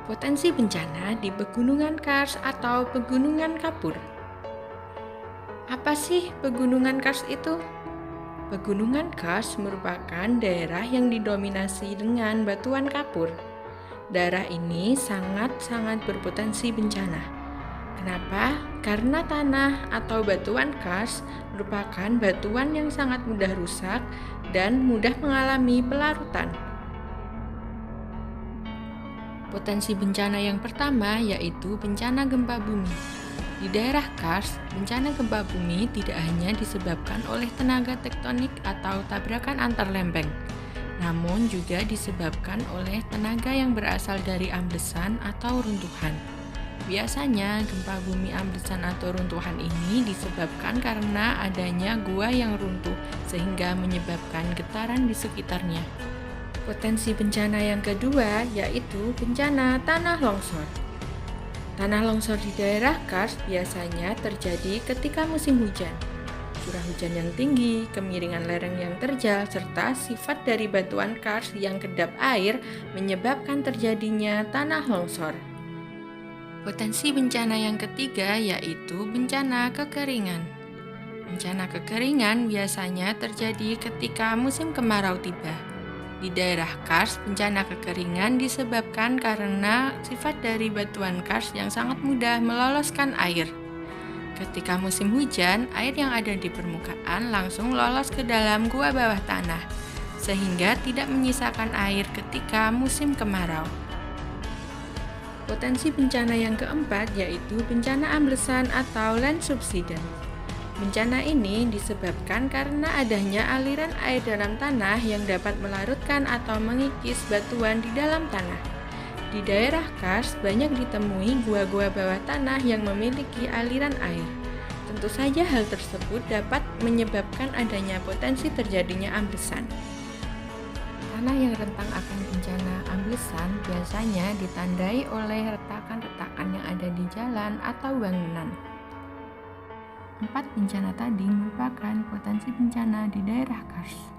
Potensi bencana di Pegunungan Kars atau Pegunungan Kapur. Apa sih Pegunungan Kars itu? Pegunungan Kars merupakan daerah yang didominasi dengan batuan kapur. Daerah ini sangat-sangat berpotensi bencana. Kenapa? Karena tanah atau batuan kars merupakan batuan yang sangat mudah rusak dan mudah mengalami pelarutan. Potensi bencana yang pertama yaitu bencana gempa bumi. Di daerah Kars, bencana gempa bumi tidak hanya disebabkan oleh tenaga tektonik atau tabrakan antar lempeng, namun juga disebabkan oleh tenaga yang berasal dari amblesan atau runtuhan. Biasanya, gempa bumi amblesan atau runtuhan ini disebabkan karena adanya gua yang runtuh sehingga menyebabkan getaran di sekitarnya. Potensi bencana yang kedua yaitu bencana tanah longsor. Tanah longsor di daerah Kars biasanya terjadi ketika musim hujan. Curah hujan yang tinggi, kemiringan lereng yang terjal, serta sifat dari batuan kars yang kedap air menyebabkan terjadinya tanah longsor. Potensi bencana yang ketiga yaitu bencana kekeringan. Bencana kekeringan biasanya terjadi ketika musim kemarau tiba. Di daerah kars, bencana kekeringan disebabkan karena sifat dari batuan kars yang sangat mudah meloloskan air. Ketika musim hujan, air yang ada di permukaan langsung lolos ke dalam gua bawah tanah, sehingga tidak menyisakan air ketika musim kemarau. Potensi bencana yang keempat yaitu bencana amblesan atau land subsidence. Bencana ini disebabkan karena adanya aliran air dalam tanah yang dapat melarutkan atau mengikis batuan di dalam tanah. Di daerah Kars banyak ditemui gua-gua bawah tanah yang memiliki aliran air. Tentu saja hal tersebut dapat menyebabkan adanya potensi terjadinya amblesan. Tanah yang rentan akan bencana amblesan biasanya ditandai oleh retakan-retakan yang ada di jalan atau bangunan. 4 bencana tadi merupakan potensi bencana di daerah Kars.